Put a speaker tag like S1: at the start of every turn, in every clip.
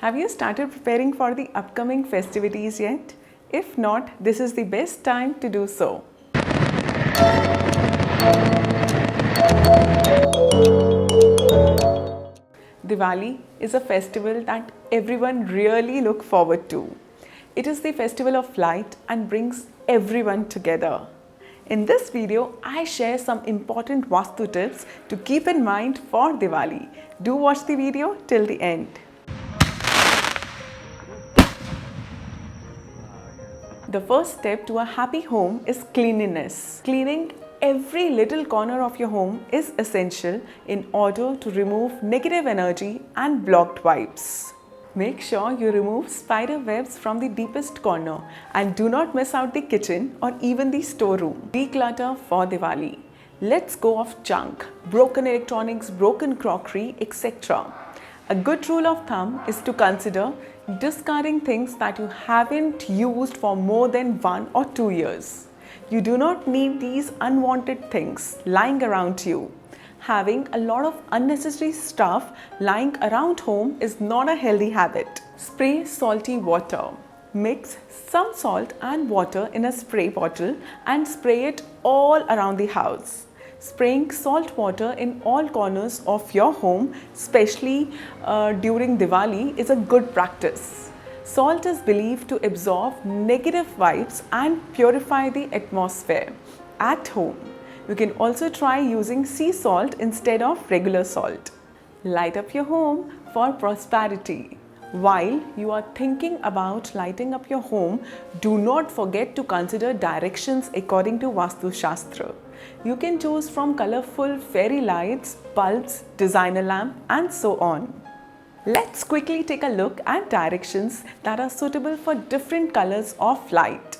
S1: Have you started preparing for the upcoming festivities yet? If not, this is the best time to do so. Diwali is a festival that everyone really look forward to. It is the festival of light and brings everyone together. In this video, I share some important Vastu tips to keep in mind for Diwali. Do watch the video till the end. The first step to a happy home is cleanliness. Cleaning every little corner of your home is essential in order to remove negative energy and blocked vibes. Make sure you remove spider webs from the deepest corner and do not miss out the kitchen or even the storeroom. Declutter for Diwali. Let's go of junk, broken electronics, broken crockery, etc. A good rule of thumb is to consider discarding things that you haven't used for more than 1 or 2 years. You do not need these unwanted things lying around you. Having a lot of unnecessary stuff lying around home is not a healthy habit. Spray salty water. Mix some salt and water in a spray bottle and spray it all around the house. Spraying salt water in all corners of your home, especially during Diwali, is a good practice. Salt is believed to absorb negative vibes and purify the atmosphere at home. You can also try using sea salt instead of regular salt. Light up your home for prosperity. While you are thinking about lighting up your home, do not forget to consider directions according to Vastu Shastra. You can choose from colorful fairy lights, bulbs, designer lamp, and so on. Let's quickly take a look at directions that are suitable for different colors of light.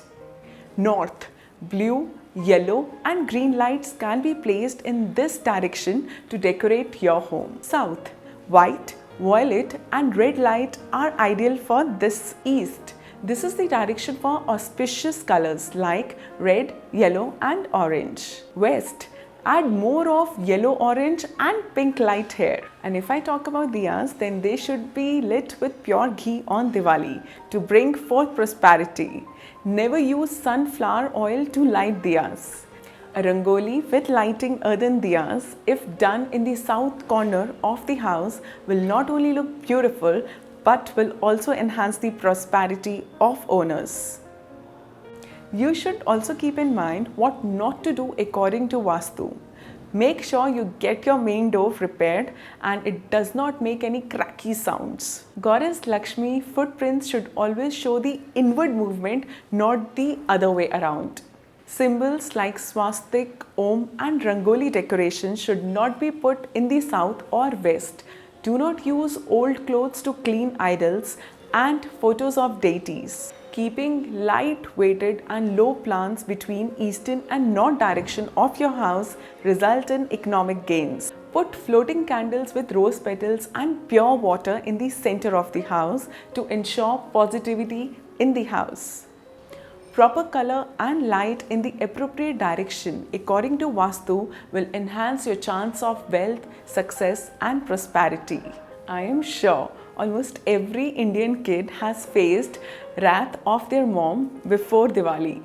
S1: North, blue, yellow and green lights can be placed in this direction to decorate your home. South, white, violet and red light are ideal for this east. This is the direction for auspicious colors like red, yellow and orange. West, add more of yellow, orange and pink light here. And if I talk about diyas, then they should be lit with pure ghee on Diwali to bring forth prosperity. Never use sunflower oil to light diyas. A rangoli with lighting earthen diyas, if done in the south corner of the house, will not only look beautiful but will also enhance the prosperity of owners. You should also keep in mind what not to do according to Vastu. Make sure you get your main door repaired and it does not make any cracky sounds. Goddess Lakshmi footprints should always show the inward movement, not the other way around. Symbols like swastik, om and rangoli decorations should not be put in the south or west. Do not use old clothes to clean idols and photos of deities. Keeping light-weighted and low plants between eastern and north direction of your house result in economic gains. Put floating candles with rose petals and pure water in the center of the house to ensure positivity in the house. Proper color and light in the appropriate direction according to Vastu will enhance your chance of wealth, success and prosperity. I am sure almost every Indian kid has faced wrath of their mom before Diwali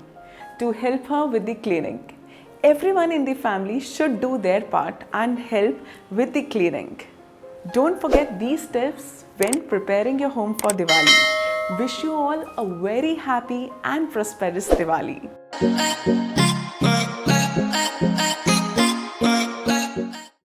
S1: to help her with the cleaning. Everyone in the family should do their part and help with the cleaning. Don't forget these tips when preparing your home for Diwali. Wish you all a very happy and prosperous Diwali.